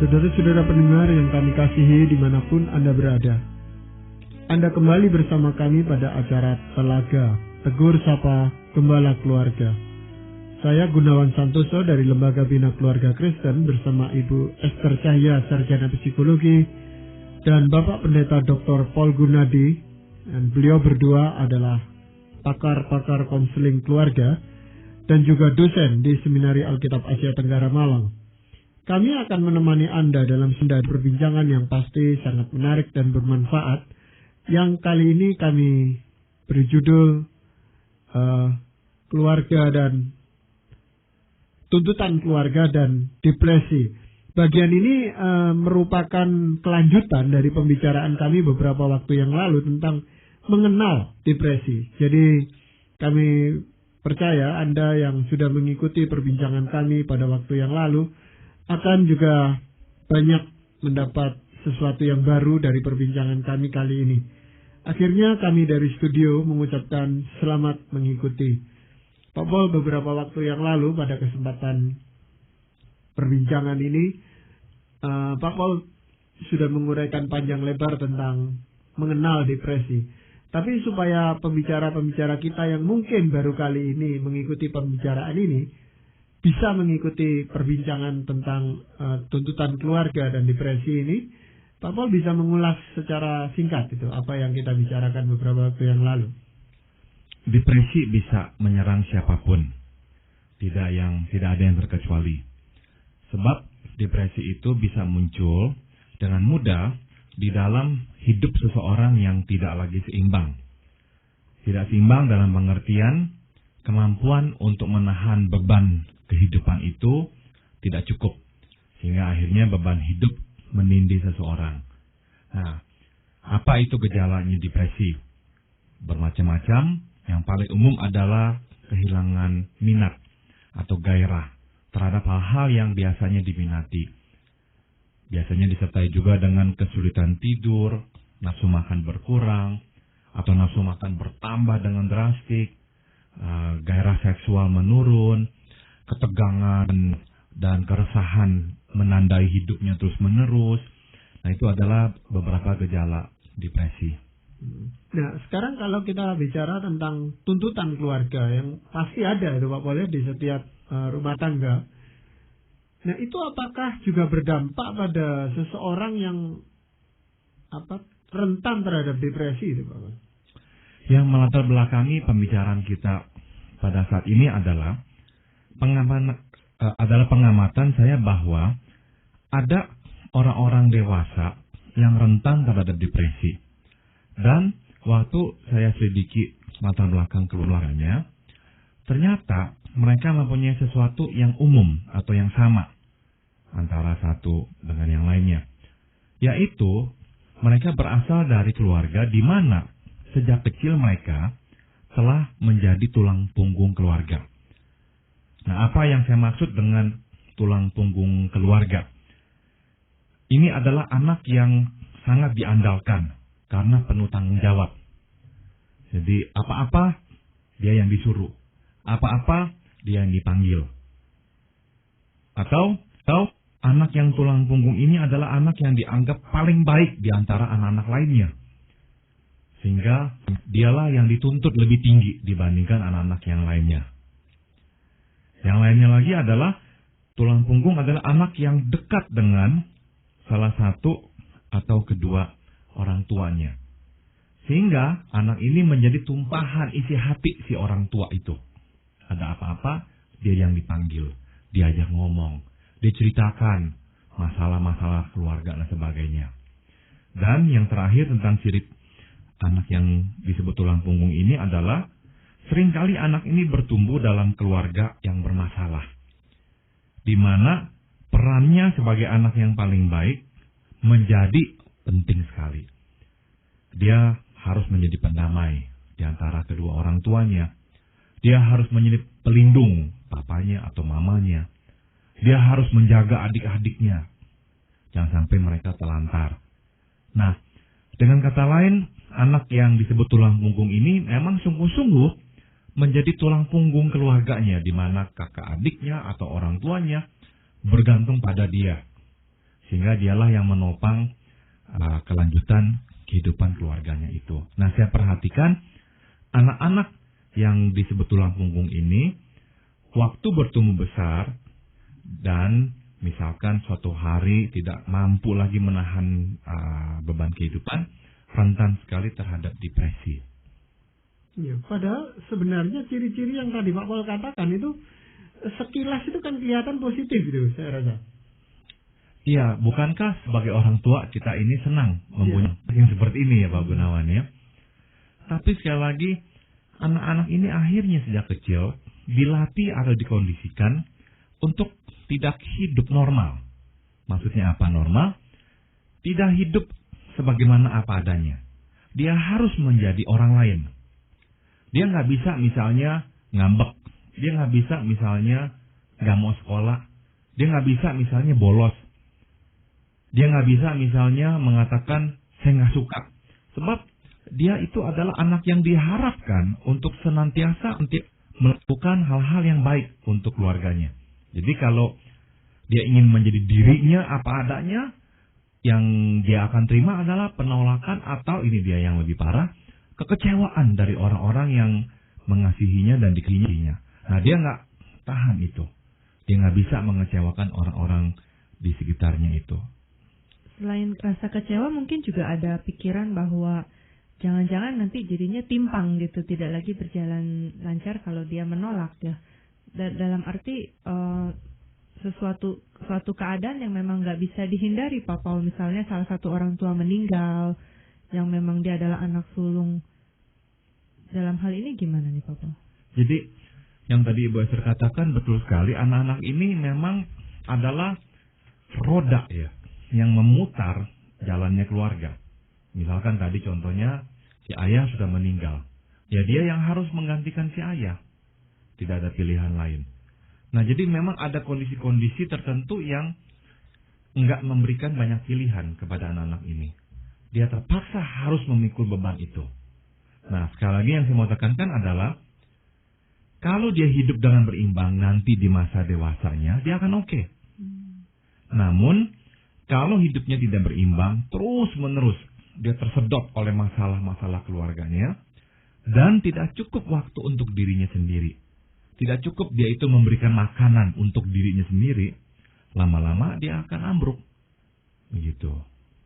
Saudara-saudara pendengar yang kami kasihi dimanapun Anda berada, Anda kembali bersama kami pada acara Telaga Tegur Sapa Gembala Keluarga. Saya Gunawan Santoso dari Lembaga Bina Keluarga Kristen bersama Ibu Esther Cahya, Sarjana Psikologi, dan Bapak Pendeta Dr. Paul Gunadi, dan beliau berdua adalah pakar-pakar konseling keluarga dan juga dosen di Seminari Alkitab Asia Tenggara Malang. Kami akan menemani Anda dalam senda perbincangan yang pasti sangat menarik dan bermanfaat, yang kali ini kami beri judul keluarga dan tuntutan keluarga dan depresi. Bagian ini merupakan kelanjutan dari pembicaraan kami beberapa waktu yang lalu tentang mengenal depresi. Jadi kami percaya Anda yang sudah mengikuti perbincangan kami pada waktu yang lalu akan juga banyak mendapat sesuatu yang baru dari perbincangan kami kali ini. Akhirnya kami dari studio mengucapkan selamat mengikuti. Pak Paul beberapa waktu yang lalu pada kesempatan perbincangan ini, Pak Paul sudah menguraikan panjang lebar tentang mengenal depresi. Tapi supaya pembicara-pembicara kita yang mungkin baru kali ini mengikuti pembicaraan ini bisa mengikuti perbincangan tentang tuntutan keluarga dan depresi ini, Pak Paul bisa mengulas secara singkat itu apa yang kita bicarakan beberapa waktu yang lalu. Depresi bisa menyerang siapapun, tidak ada yang terkecuali. Sebab depresi itu bisa muncul dengan mudah di dalam hidup seseorang yang tidak lagi seimbang. Tidak seimbang dalam pengertian kemampuan untuk menahan beban kehidupan itu tidak cukup, sehingga akhirnya beban hidup menindih seseorang. Nah, apa itu gejalanya depresi? Bermacam-macam. Yang paling umum adalah kehilangan minat atau gairah terhadap hal-hal yang biasanya diminati. Biasanya disertai juga dengan kesulitan tidur, nafsu makan berkurang, atau nafsu makan bertambah dengan drastik, gairah seksual menurun, ketegangan dan keresahan menandai hidupnya terus-menerus. Nah, itu adalah beberapa gejala depresi. Nah, sekarang kalau kita bicara tentang tuntutan keluarga yang pasti ada itu Pak Paul di setiap rumah tangga. Nah, itu apakah juga berdampak pada seseorang yang rentan terhadap depresi itu Pak Paul? Yang melatar belakangi pembicaraan kita pada saat ini adalah pengamatan saya bahwa ada orang-orang dewasa yang rentan terhadap depresi. Dan waktu saya selidiki latar belakang keluarganya, ternyata mereka mempunyai sesuatu yang umum atau yang sama antara satu dengan yang lainnya. Yaitu mereka berasal dari keluarga di mana sejak kecil mereka telah menjadi tulang punggung keluarga. Nah, apa yang saya maksud dengan tulang punggung keluarga? Ini adalah anak yang sangat diandalkan karena penuh tanggung jawab. Jadi apa-apa dia yang disuruh, apa-apa dia yang dipanggil. Atau anak yang tulang punggung ini adalah anak yang dianggap paling baik di antara anak-anak lainnya. Sehingga dialah yang dituntut lebih tinggi dibandingkan anak-anak yang lainnya. Yang lainnya lagi adalah tulang punggung adalah anak yang dekat dengan salah satu atau kedua orang tuanya. Sehingga anak ini menjadi tumpahan isi hati si orang tua itu. Ada apa-apa, dia yang dipanggil, diajak ngomong, diceritakan masalah-masalah keluarga dan sebagainya. Dan yang terakhir tentang ciri anak yang disebut tulang punggung ini adalah seringkali anak ini bertumbuh dalam keluarga yang bermasalah, di mana perannya sebagai anak yang paling baik menjadi penting sekali. Dia harus menjadi pendamai di antara kedua orang tuanya. Dia harus menjadi pelindung papanya atau mamanya. Dia harus menjaga adik-adiknya. Jangan sampai mereka telantar. Nah, dengan kata lain, anak yang disebut tulang punggung ini memang sungguh-sungguh menjadi tulang punggung keluarganya, di mana kakak adiknya atau orang tuanya bergantung pada dia. Sehingga dialah yang menopang kelanjutan kehidupan keluarganya itu. Nah, saya perhatikan anak-anak yang disebut tulang punggung ini, waktu bertumbuh besar dan misalkan suatu hari tidak mampu lagi menahan beban kehidupan, rentan sekali terhadap depresi. Ya, padahal sebenarnya ciri-ciri yang tadi Pak Pol katakan itu sekilas itu kan kelihatan positif gitu, saya rasa. Iya, bukankah sebagai orang tua kita ini senang mempunyai yang seperti ini ya Pak Gunawan ya? Tapi sekali lagi, anak-anak ini akhirnya sejak kecil dilatih atau dikondisikan untuk tidak hidup normal. Maksudnya apa normal? Tidak hidup sebagaimana apa adanya. Dia harus menjadi orang lain. Dia nggak bisa misalnya ngambek. Dia nggak bisa misalnya nggak mau sekolah. Dia nggak bisa misalnya bolos. Dia nggak bisa misalnya mengatakan saya nggak suka. Sebab dia itu adalah anak yang diharapkan untuk senantiasa untuk melakukan hal-hal yang baik untuk keluarganya. Jadi kalau dia ingin menjadi dirinya apa adanya, yang dia akan terima adalah penolakan atau ini dia yang lebih parah, kekecewaan dari orang-orang yang mengasihinya dan dikasihinya. Nah, dia nggak tahan itu. Dia nggak bisa mengecewakan orang-orang di sekitarnya itu. Selain rasa kecewa, mungkin juga ada pikiran bahwa jangan-jangan nanti jadinya timpang gitu, tidak lagi berjalan lancar kalau dia menolak ya. Dalam arti suatu keadaan yang memang nggak bisa dihindari, Pak Paul. Misalnya salah satu orang tua meninggal, yang memang dia adalah anak sulung. Dalam hal ini gimana nih Pak Paul? Jadi yang tadi Ibu Esther katakan betul sekali, anak-anak ini memang adalah roda ya, yang memutar jalannya keluarga. Misalkan tadi contohnya si ayah sudah meninggal, ya dia yang harus menggantikan si ayah, tidak ada pilihan lain. Nah, jadi memang ada kondisi-kondisi tertentu yang enggak memberikan banyak pilihan kepada anak-anak ini. Dia terpaksa harus memikul beban itu. Nah, sekali lagi yang saya mau tekankan adalah kalau dia hidup dengan berimbang nanti di masa dewasanya, dia akan oke. Namun kalau hidupnya tidak berimbang, terus-menerus dia tersedot oleh masalah-masalah keluarganya dan tidak cukup waktu untuk dirinya sendiri. Tidak cukup dia itu memberikan makanan untuk dirinya sendiri, lama-lama dia akan ambruk. Begitu.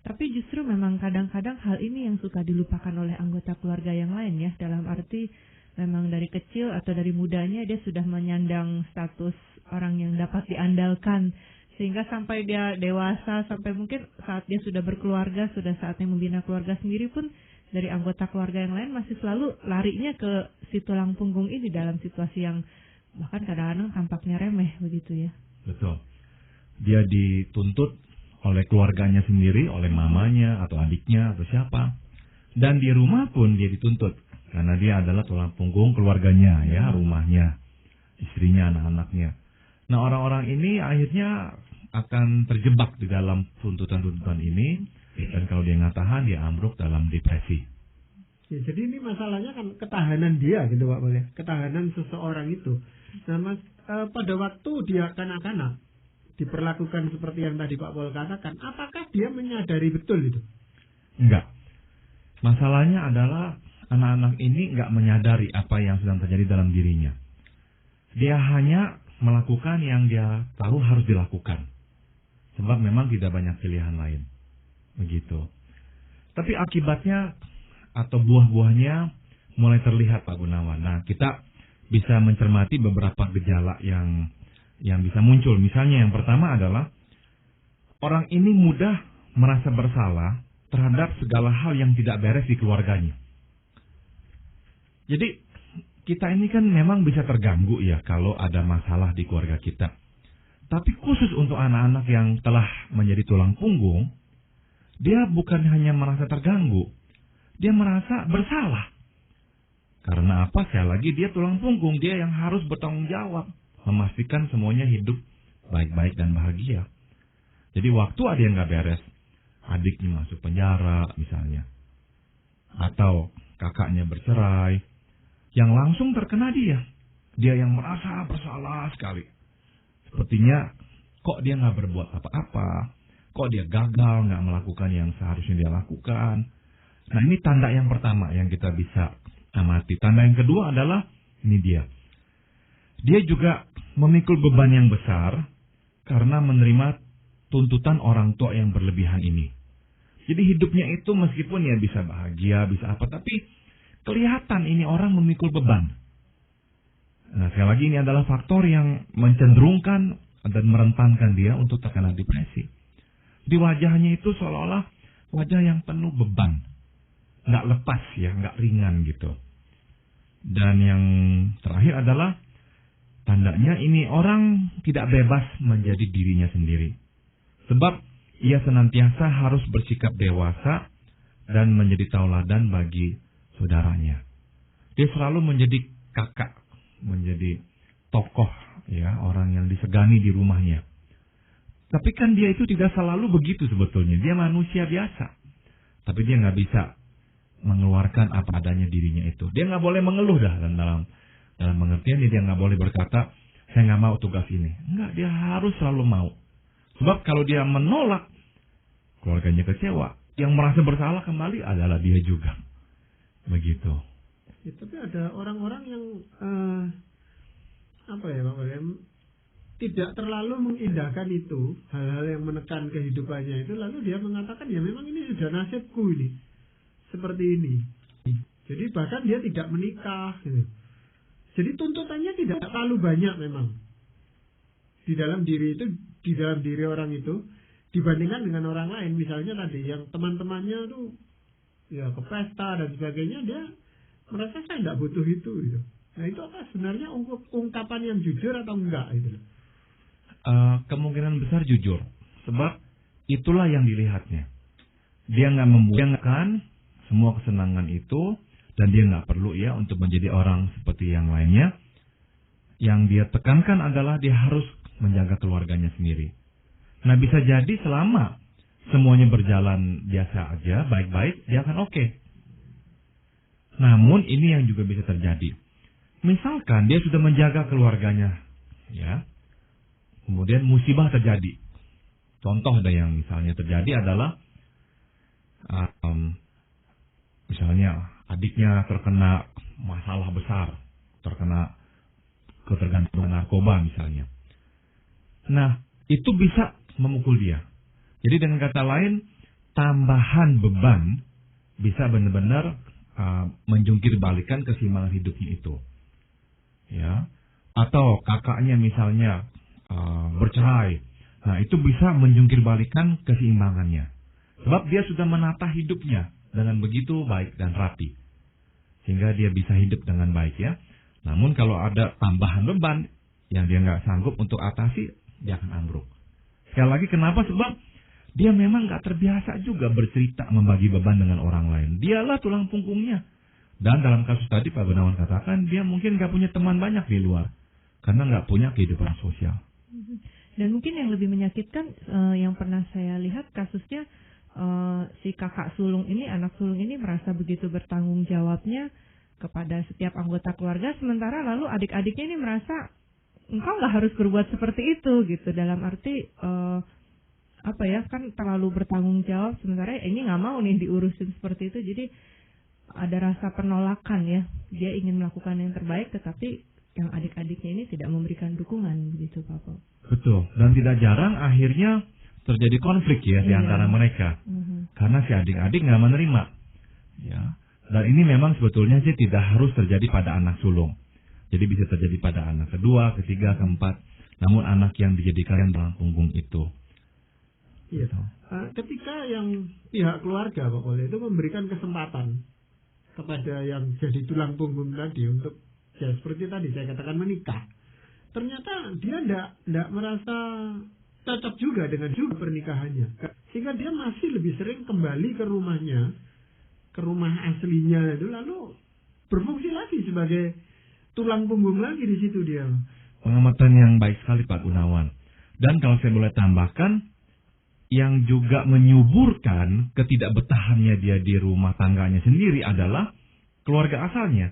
Tapi justru memang kadang-kadang hal ini yang suka dilupakan oleh anggota keluarga yang lain ya, dalam arti memang dari kecil atau dari mudanya dia sudah menyandang status orang yang dapat diandalkan. Sehingga sampai dia dewasa, sampai mungkin saat dia sudah berkeluarga, sudah saatnya membina keluarga sendiri pun, dari anggota keluarga yang lain masih selalu larinya ke si tulang punggung ini dalam situasi yang bahkan kadang-kadang tampaknya remeh begitu ya. Betul. Dia dituntut oleh keluarganya sendiri, oleh mamanya atau adiknya atau siapa. Dan di rumah pun dia dituntut, karena dia adalah tulang punggung keluarganya ya, rumahnya, istrinya, anak-anaknya. Nah, orang-orang ini akhirnya akan terjebak di dalam tuntutan-tuntutan ini, dan kalau dia nggak tahan, dia ambruk dalam depresi. Ya, jadi ini masalahnya kan ketahanan dia gitu Pak Boleh, ketahanan seseorang itu. Nah, pada waktu dia kanak-kanak diperlakukan seperti yang tadi Pak Pol katakan, apakah dia menyadari betul itu? Enggak. Masalahnya adalah anak-anak ini enggak menyadari apa yang sedang terjadi dalam dirinya. Dia hanya melakukan yang dia tahu harus dilakukan. Sebab memang tidak banyak pilihan lain. Begitu. Tapi akibatnya atau buah-buahnya mulai terlihat Pak Gunawan. Nah, kita bisa mencermati beberapa gejala yang bisa muncul. Misalnya yang pertama adalah orang ini mudah merasa bersalah terhadap segala hal yang tidak beres di keluarganya. Jadi kita ini kan memang bisa terganggu ya kalau ada masalah di keluarga kita. Tapi khusus untuk anak-anak yang telah menjadi tulang punggung, dia bukan hanya merasa terganggu, dia merasa bersalah. Karena apa? Sekali lagi dia tulang punggung, dia yang harus bertanggung jawab, memastikan semuanya hidup baik-baik dan bahagia. Jadi waktu ada yang nggak beres, adiknya masuk penjara misalnya, atau kakaknya bercerai, yang langsung terkena dia yang merasa bersalah sekali. Sepertinya kok dia nggak berbuat apa-apa, kok dia gagal, nggak melakukan yang seharusnya dia lakukan. Nah, ini tanda yang pertama yang kita bisa amati. Tanda yang kedua adalah, ini dia. Dia juga memikul beban yang besar karena menerima tuntutan orang tua yang berlebihan ini. Jadi hidupnya itu meskipun ya bisa bahagia, bisa apa, tapi kelihatan ini orang memikul beban. Nah, sekali lagi ini adalah faktor yang mencenderungkan dan merentankan dia untuk terkena depresi. Di wajahnya itu seolah-olah wajah yang penuh beban. Nggak lepas ya, nggak ringan gitu. Dan yang terakhir adalah tandanya ini orang tidak bebas menjadi dirinya sendiri. Sebab ia senantiasa harus bersikap dewasa dan menjadi tauladan bagi saudaranya. Dia selalu menjadi kakak, menjadi tokoh ya, orang yang disegani di rumahnya. Tapi kan dia itu tidak selalu begitu sebetulnya. Dia manusia biasa. Tapi dia nggak bisa mengeluarkan apa adanya dirinya itu. Dia nggak boleh mengeluh dah dalam pengertian dia nggak boleh berkata, saya nggak mau tugas ini. Enggak, dia harus selalu mau. Sebab kalau dia menolak, keluarganya kecewa. Yang merasa bersalah kembali adalah dia juga. Begitu. Ya, tapi ada orang-orang yang apa ya Pak William, tidak terlalu mengindahkan itu, hal-hal yang menekan kehidupannya itu, lalu dia mengatakan ya memang ini sudah nasibku ini, seperti ini. Jadi bahkan dia tidak menikah gitu. Jadi tuntutannya tidak terlalu banyak memang di dalam diri itu, di dalam diri orang itu dibandingkan dengan orang lain. Misalnya tadi yang teman-temannya tuh ya ke pesta dan sebagainya, dia merasa saya tidak butuh itu gitu. Nah itu apa sebenarnya ungkapan yang jujur atau enggak itu? Kemungkinan besar jujur, sebab itulah yang dilihatnya. Dia nggak membuangkan semua kesenangan itu, dan dia nggak perlu ya untuk menjadi orang seperti yang lainnya. Yang dia tekankan adalah dia harus menjaga keluarganya sendiri. Nah bisa jadi selama semuanya berjalan biasa aja, baik-baik, dia akan oke. Namun ini yang juga bisa terjadi. Misalkan dia sudah menjaga keluarganya, ya, kemudian musibah terjadi. Contoh ada yang misalnya terjadi adalah, misalnya adiknya terkena masalah besar, terkena ketergantungan narkoba misalnya. Nah, itu bisa memukul dia. Jadi dengan kata lain, tambahan beban bisa benar-benar menjungkir balikan keseimbangan hidupnya itu. Ya, atau kakaknya misalnya bercerai. Nah, itu bisa menjungkir balikan keseimbangannya. Sebab dia sudah menata hidupnya dengan begitu baik dan rapi. Sehingga dia bisa hidup dengan baik ya. Namun kalau ada tambahan beban yang dia nggak sanggup untuk atasi, dia akan ambruk. Sekali lagi kenapa? Sebab dia memang nggak terbiasa juga bercerita membagi beban dengan orang lain. Dialah tulang punggungnya. Dan dalam kasus tadi Pak Gunawan katakan, dia mungkin nggak punya teman banyak di luar. Karena nggak punya kehidupan sosial. Dan mungkin yang lebih menyakitkan, yang pernah saya lihat kasusnya, si kakak sulung ini, anak sulung ini merasa begitu bertanggung jawabnya kepada setiap anggota keluarga, sementara lalu adik-adiknya ini merasa engkau nggak harus berbuat seperti itu gitu, dalam arti apa ya, kan terlalu bertanggung jawab, sementara ini nggak mau nih diurusin seperti itu. Jadi ada rasa penolakan ya, dia ingin melakukan yang terbaik tetapi yang adik-adiknya ini tidak memberikan dukungan begitu Pak Paul. Betul, dan tidak jarang akhirnya terjadi konflik ya di antara mereka. Karena si adik-adik nggak menerima. Ya. Dan ini memang sebetulnya sih tidak harus terjadi pada anak sulung. Jadi bisa terjadi pada anak kedua, ketiga, keempat. Namun anak yang dijadikan tulang punggung itu. Iya. Ketika yang pihak keluarga Pak Paul itu memberikan kesempatan kepada yang jadi tulang punggung tadi untuk ya seperti tadi saya katakan menikah, ternyata dia tidak merasa cocok juga dengan pernikahannya, sehingga dia masih lebih sering kembali ke rumahnya, ke rumah aslinya itu, lalu berfungsi lagi sebagai tulang punggung lagi di situ dia. Pengamatan yang baik sekali Pak Gunawan. Dan kalau saya boleh tambahkan, yang juga menyuburkan ketidakbetahannya dia di rumah tangganya sendiri adalah keluarga asalnya.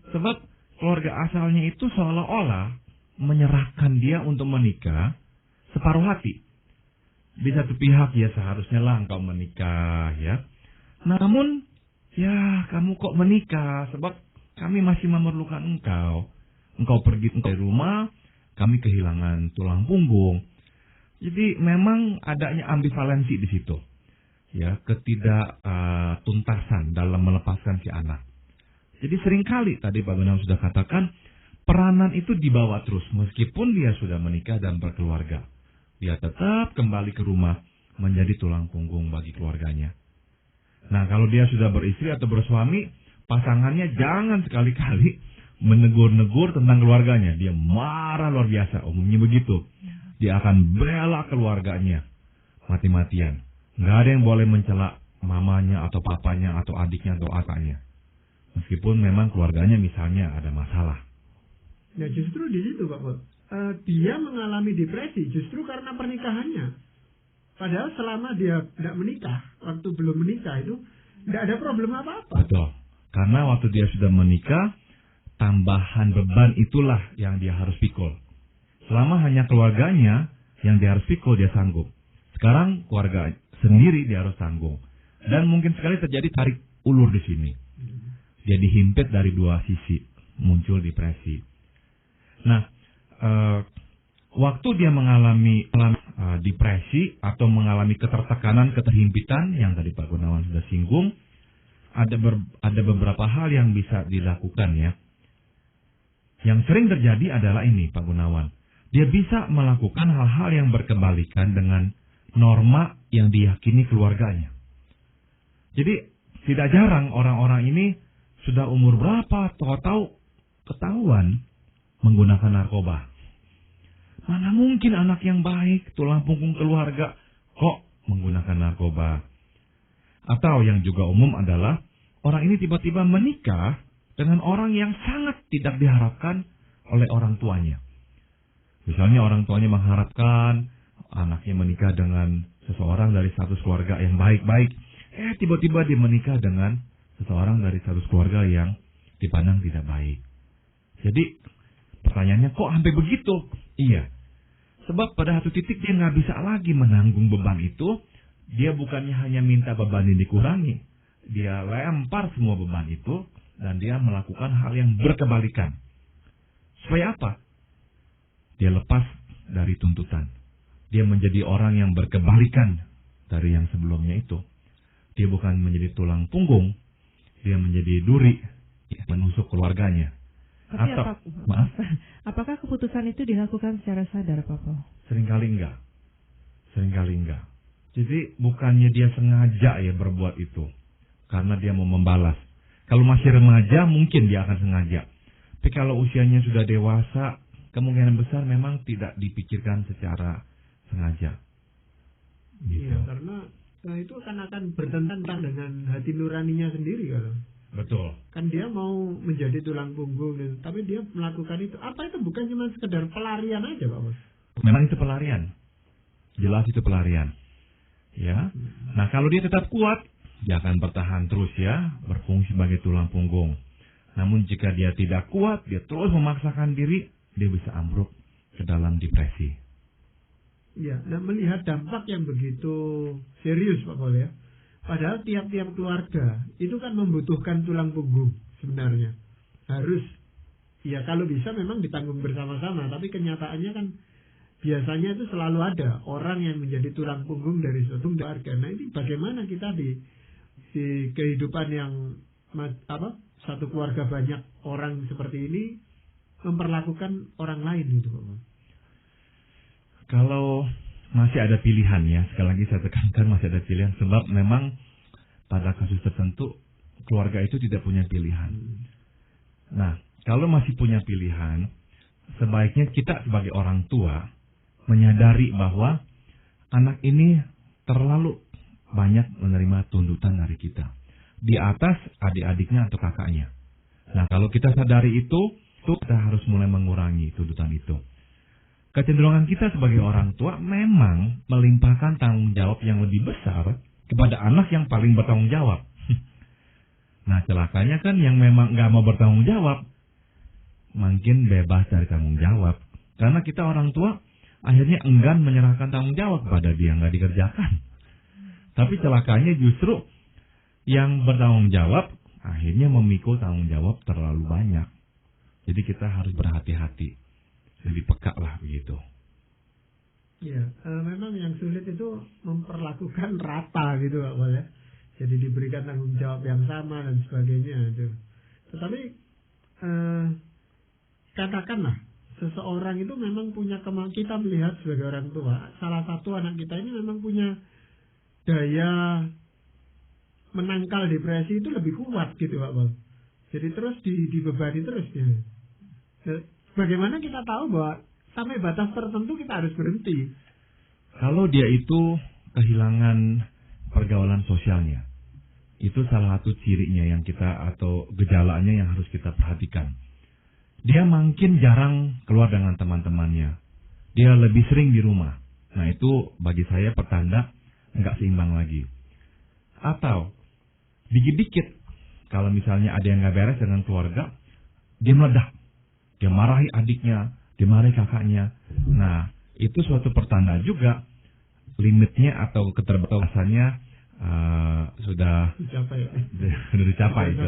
Sebab keluarga asalnya itu seolah-olah menyerahkan dia untuk menikah separuh hati. Di satu pihak ya seharusnya lah engkau menikah ya. Namun ya kamu kok menikah sebab kami masih memerlukan engkau. Engkau pergi dari rumah, kami kehilangan tulang punggung. Jadi memang adanya ambivalensi di situ. Ya, tuntasan dalam melepaskan si anak. Jadi seringkali tadi Pak Gunawan sudah katakan peranan itu dibawa terus meskipun dia sudah menikah dan berkeluarga. Dia tetap kembali ke rumah menjadi tulang punggung bagi keluarganya. Nah, kalau dia sudah beristri atau bersuami, pasangannya jangan sekali-kali menegur-negur tentang keluarganya. Dia marah luar biasa, umumnya begitu. Dia akan bela keluarganya mati-matian. Nggak ada yang boleh mencela mamanya atau papanya atau adiknya atau kakaknya. Meskipun memang keluarganya misalnya ada masalah. Ya justru di situ Pak Bos. Dia mengalami depresi justru karena pernikahannya. Padahal selama dia tidak menikah, waktu belum menikah itu tidak ada problem apa-apa. Betul. Karena waktu dia sudah menikah, tambahan beban itulah yang dia harus pikul. Selama hanya keluarganya yang dia harus pikul, dia sanggup. Sekarang keluarga sendiri dia harus tanggung. Dan mungkin sekali terjadi tarik ulur di sini. Dia dihimpit dari dua sisi, muncul depresi. Nah, waktu dia mengalami depresi atau mengalami ketertekanan, keterhimpitan yang tadi Pak Gunawan sudah singgung, ada beberapa hal yang bisa dilakukan ya. Yang sering terjadi adalah ini Pak Gunawan. Dia bisa melakukan hal-hal yang berkebalikan dengan norma yang diyakini keluarganya. Jadi tidak jarang orang-orang ini sudah umur berapa tahu-tahu ketahuan menggunakan narkoba. Mana mungkin anak yang baik, tulang punggung keluarga kok menggunakan narkoba. Atau yang juga umum adalah orang ini tiba-tiba menikah dengan orang yang sangat tidak diharapkan oleh orang tuanya. Misalnya orang tuanya mengharapkan anaknya menikah dengan seseorang dari status keluarga yang baik-baik. Tiba-tiba dia menikah dengan seseorang dari status keluarga yang dipandang tidak baik. Jadi pertanyaannya kok sampai begitu? Iya. Sebab pada satu titik dia nggak bisa lagi menanggung beban itu. Dia bukannya hanya minta beban ini dikurangi. Dia lempar semua beban itu dan dia melakukan hal yang berkebalikan. Supaya apa? Dia lepas dari tuntutan. Dia menjadi orang yang berkebalikan dari yang sebelumnya itu. Dia bukan menjadi tulang punggung, dia menjadi duri, menusuk keluarganya. Tapi apakah keputusan itu dilakukan secara sadar, Papa? Seringkali enggak. Jadi bukannya dia sengaja ya berbuat itu, karena dia mau membalas. Kalau masih remaja mungkin dia akan sengaja. Tapi kalau usianya sudah dewasa, kemungkinan besar memang tidak dipikirkan secara sengaja. Gitu. Iya, karena itu akan bertentangan dengan hati nuraninya sendiri kalau. Betul. Kan dia mau menjadi tulang punggung, tapi dia melakukan itu. Apa itu bukan cuma sekedar pelarian aja, Pak Bos? Memang itu pelarian. Jelas itu pelarian. Ya. Nah, kalau dia tetap kuat, dia akan bertahan terus ya, berfungsi sebagai tulang punggung. Namun jika dia tidak kuat, dia terus memaksakan diri, dia bisa ambruk ke dalam depresi. Ya, dan melihat dampak yang begitu serius Pak Pol ya. Padahal tiap-tiap keluarga itu kan membutuhkan tulang punggung sebenarnya. Harus, ya kalau bisa memang ditanggung bersama-sama. Tapi kenyataannya kan biasanya itu selalu ada orang yang menjadi tulang punggung dari suatu keluarga. Nah ini bagaimana kita di kehidupan yang satu keluarga banyak orang seperti ini memperlakukan orang lain gitu Pak Pol. Kalau masih ada pilihan ya, sekali lagi saya tekankan masih ada pilihan. Sebab memang pada kasus tertentu keluarga itu tidak punya pilihan. Nah, kalau masih punya pilihan, sebaiknya kita sebagai orang tua menyadari bahwa anak ini terlalu banyak menerima tuntutan dari kita. Di atas adik-adiknya atau kakaknya. Nah, kalau kita sadari itu kita harus mulai mengurangi tuntutan itu. Kecenderungan kita sebagai orang tua memang melimpahkan tanggung jawab yang lebih besar kepada anak yang paling bertanggung jawab. Nah, celakanya kan yang memang nggak mau bertanggung jawab, makin bebas dari tanggung jawab. Karena kita orang tua akhirnya enggan menyerahkan tanggung jawab kepada dia, nggak dikerjakan. Tapi celakanya justru yang bertanggung jawab akhirnya memikul tanggung jawab terlalu banyak. Jadi kita harus berhati-hati, lebih peka lah begitu. Ya, memang yang sulit itu memperlakukan rata gitu Pak Pol ya. Jadi diberikan tanggung jawab yang sama dan sebagainya itu. Tetapi katakanlah seseorang itu memang punya kemampuan, kita melihat sebagai orang tua, salah satu anak kita ini memang punya daya menangkal depresi itu lebih kuat gitu Pak Pol. Jadi terus dibebani terus dia. Bagaimana kita tahu bahwa sampai batas tertentu kita harus berhenti? Kalau dia itu kehilangan pergaulan sosialnya, itu salah satu cirinya yang kita atau gejalanya yang harus kita perhatikan. Dia makin jarang keluar dengan teman-temannya. Dia lebih sering di rumah. Nah itu bagi saya pertanda nggak seimbang lagi. Atau dikit-dikit kalau misalnya ada yang nggak beres dengan keluarga, dia meledak. Dia marahi adiknya, dia marahi kakaknya. Nah itu suatu pertanda juga limitnya atau keterbatasannya sudah dicapai itu.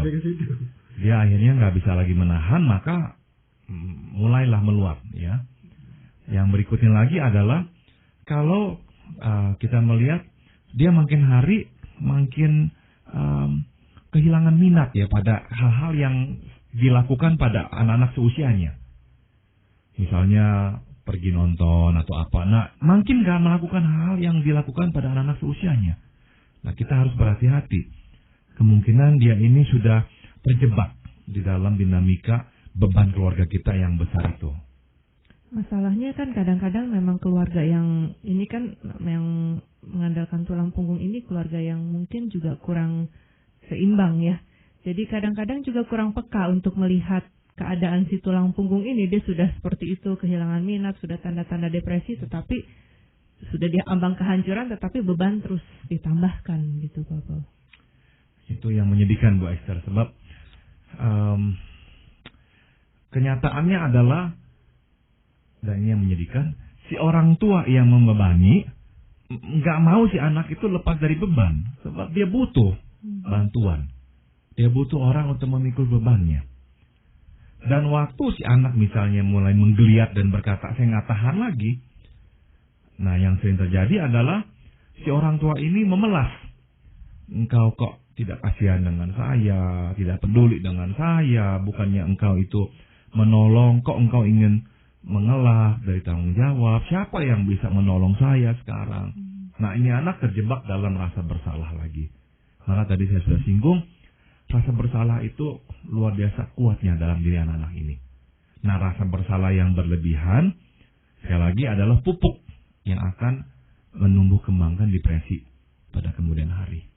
Dia akhirnya nggak bisa lagi menahan, maka mulailah meluap ya. Yang berikutnya lagi adalah kalau kita melihat dia makin hari makin kehilangan minat ya pada hal-hal yang dilakukan pada anak-anak seusianya. Misalnya pergi nonton atau apa. Nah, makin nggak melakukan hal yang dilakukan pada anak-anak seusianya. Nah, kita harus berhati-hati. Kemungkinan dia ini sudah terjebak di dalam dinamika beban keluarga kita yang besar itu. Masalahnya kan kadang-kadang memang keluarga yang ini kan yang mengandalkan tulang punggung ini keluarga yang mungkin juga kurang seimbang ya. Jadi kadang-kadang juga kurang peka untuk melihat keadaan si tulang punggung ini. Dia sudah seperti itu, kehilangan minat, sudah tanda-tanda depresi, tetapi sudah dia ambang kehancuran, tetapi beban terus ditambahkan gitu Pak Pol. Itu yang menyedihkan Bu Esther, sebab kenyataannya adalah, dan ini yang menyedihkan, si orang tua yang membebani nggak mau si anak itu lepas dari beban, sebab dia butuh bantuan, dia butuh orang untuk memikul bebannya. Dan waktu si anak misalnya mulai menggeliat dan berkata saya nggak tahan lagi, nah yang sering terjadi adalah si orang tua ini memelas. Engkau kok tidak kasihan dengan saya, tidak peduli dengan saya, bukannya engkau itu menolong, kok engkau ingin mengelak dari tanggung jawab, siapa yang bisa menolong saya sekarang? Nah ini anak terjebak dalam rasa bersalah lagi. Maka tadi saya sudah singgung, rasa bersalah itu luar biasa kuatnya dalam diri anak-anak ini. Nah rasa bersalah yang berlebihan, sekali lagi adalah pupuk yang akan menumbuh kembangkan depresi pada kemudian hari.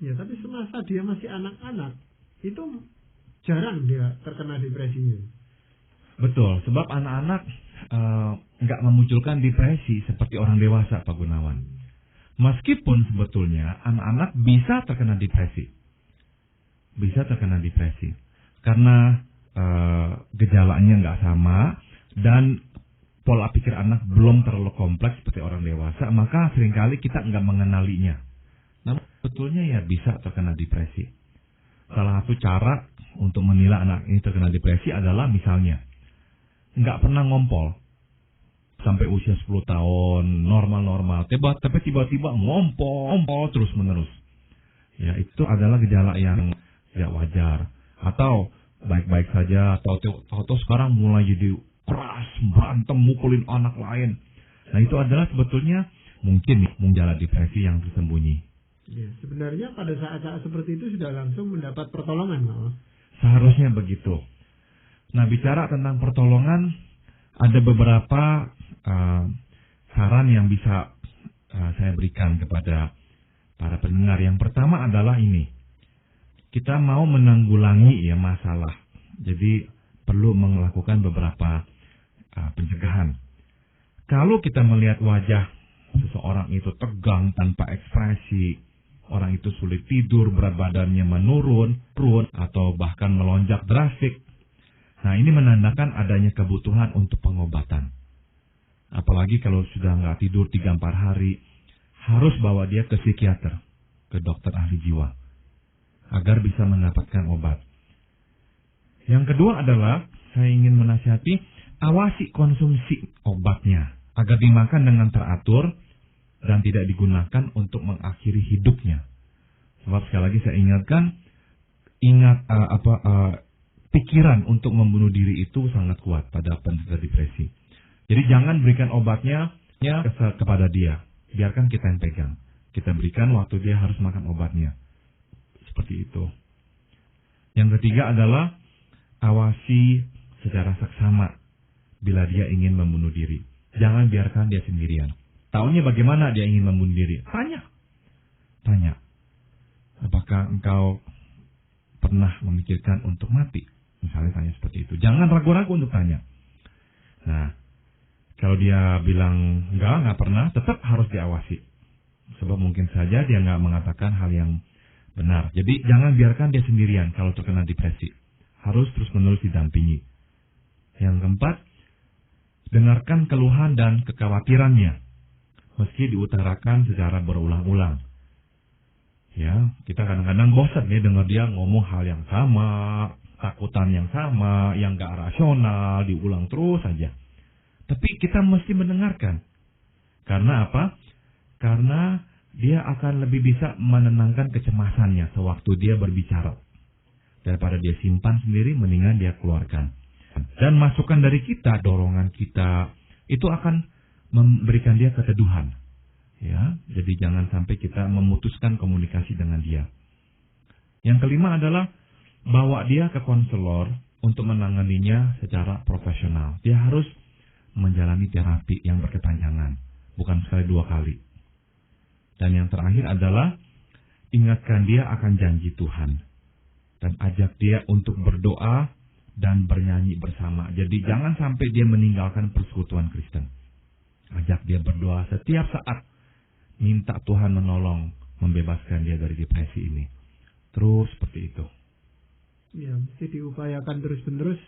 Ya, tapi semasa dia masih anak-anak, itu jarang dia terkena depresinya. Betul, sebab anak-anak nggak memunculkan depresi seperti orang dewasa, Pak Gunawan. Meskipun sebetulnya anak-anak bisa terkena depresi. Bisa terkena depresi. Karena gejalanya nggak sama dan pola pikir anak belum terlalu kompleks seperti orang dewasa, maka seringkali kita nggak mengenalinya. Namun sebetulnya ya bisa terkena depresi. Salah satu cara untuk menilai anak ini terkena depresi adalah misalnya nggak pernah ngompol sampai usia 10 tahun, normal-normal, tapi tiba-tiba ngompol terus menerus. Ya itu adalah gejala yang tidak wajar. Atau baik-baik saja, atau sekarang mulai jadi keras, berantem, mukulin anak lain. Nah itu adalah sebetulnya mungkin gejala depresi yang tersembunyi. Ya, sebenarnya pada saat-saat seperti itu sudah langsung mendapat pertolongan, Pak. Seharusnya begitu. Nah, bicara tentang pertolongan, ada beberapa saran yang bisa saya berikan kepada para pendengar. Yang pertama adalah ini. Kita mau menanggulangi ya masalah. Jadi perlu melakukan beberapa pencegahan. Kalau kita melihat wajah seseorang itu tegang tanpa ekspresi, orang itu sulit tidur, berat badannya menurun, atau bahkan melonjak drastik. Nah, ini menandakan adanya kebutuhan untuk pengobatan. Apalagi kalau sudah nggak tidur 3-4 hari, harus bawa dia ke psikiater, ke dokter ahli jiwa, agar bisa mendapatkan obat. Yang kedua adalah, saya ingin menasihati, awasi konsumsi obatnya, agar dimakan dengan teratur, dan tidak digunakan untuk mengakhiri hidupnya. Sebab sekali lagi saya ingatkan, pikiran untuk membunuh diri itu sangat kuat pada penderita depresi. Jadi jangan berikan obatnya kepada dia. Biarkan kita yang pegang. Kita berikan waktu dia harus makan obatnya. Seperti itu. Yang ketiga adalah awasi secara seksama bila dia ingin membunuh diri. Jangan biarkan dia sendirian. Tahunya bagaimana dia ingin membunuh diri? Tanya. Apakah engkau pernah memikirkan untuk mati? Misalnya tanya seperti itu. Jangan ragu-ragu untuk tanya. Nah, kalau dia bilang enggak pernah, tetap harus diawasi. Sebab mungkin saja dia enggak mengatakan hal yang benar. Jadi jangan biarkan dia sendirian kalau terkena depresi. Harus terus-menerus didampingi. Yang keempat, dengarkan keluhan dan kekhawatirannya, meski diutarakan secara berulang-ulang. Ya, kita kadang-kadang bosan ya dengar dia ngomong hal yang sama, takutan yang sama, yang gak rasional, diulang terus saja. Tapi kita mesti mendengarkan. Karena apa? Karena dia akan lebih bisa menenangkan kecemasannya sewaktu dia berbicara. Daripada dia simpan sendiri, mendingan dia keluarkan. Dan masukan dari kita, dorongan kita, itu akan memberikan dia keteduhan. Ya, jadi jangan sampai kita memutuskan komunikasi dengan dia. Yang kelima adalah bawa dia ke konselor untuk menanganinya secara profesional. Dia harus menjalani terapi yang berkepanjangan, bukan sekali 2 kali. Dan yang terakhir adalah ingatkan dia akan janji Tuhan dan ajak dia untuk berdoa dan bernyanyi bersama. Jadi jangan sampai dia meninggalkan persekutuan Kristen. Ajak dia berdoa setiap saat, minta Tuhan menolong membebaskan dia dari depresi ini. Terus seperti itu. Ya, mesti diupayakan terus-menerus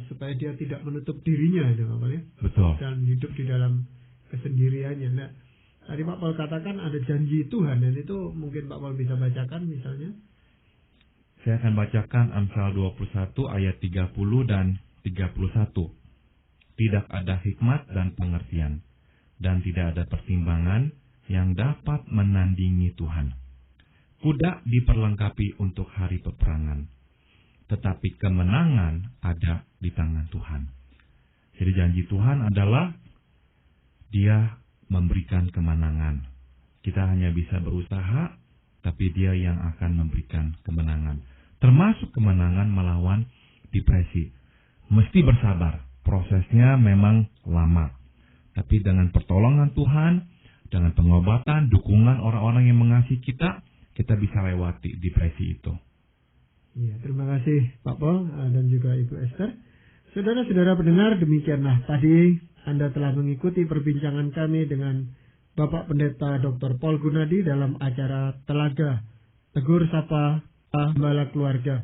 supaya dia tidak menutup dirinya, ya, Pak ya. Betul. Dan hidup di dalam kesendiriannya. Nah, tadi Pak Paul katakan ada janji Tuhan, dan itu mungkin Pak Paul bisa bacakan misalnya. Saya akan bacakan Amsal 21 ayat 30 dan 31. Tidak ada hikmat dan pengertian, dan tidak ada pertimbangan yang dapat menandingi Tuhan. Kuda diperlengkapi untuk hari peperangan, tetapi kemenangan ada di tangan Tuhan. Jadi janji Tuhan adalah Dia memberikan kemenangan. Kita hanya bisa berusaha, tapi Dia yang akan memberikan kemenangan. Termasuk kemenangan melawan depresi. Mesti bersabar. Prosesnya memang lama. Tapi dengan pertolongan Tuhan, dengan pengobatan, dukungan orang-orang yang mengasihi kita, kita bisa lewati depresi itu. Ya, terima kasih Pak Paul dan juga Ibu Esther. Saudara-saudara pendengar, demikianlah tadi Anda telah mengikuti perbincangan kami dengan Bapak Pendeta Dr. Paul Gunadi dalam acara Telaga Tegur Sapa Gembala Keluarga.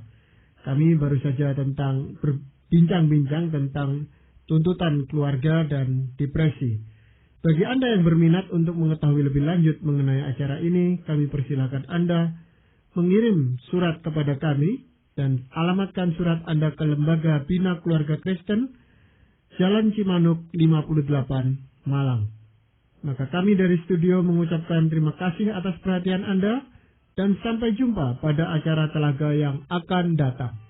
Kami baru saja berbincang-bincang tentang tuntutan keluarga dan depresi. Bagi Anda yang berminat untuk mengetahui lebih lanjut mengenai acara ini, kami persilakan Anda mengirim surat kepada kami dan alamatkan surat Anda ke Lembaga Bina Keluarga Kristen, Jalan Cimanuk 58, Malang. Maka kami dari studio mengucapkan terima kasih atas perhatian Anda dan sampai jumpa pada acara Telaga yang akan datang.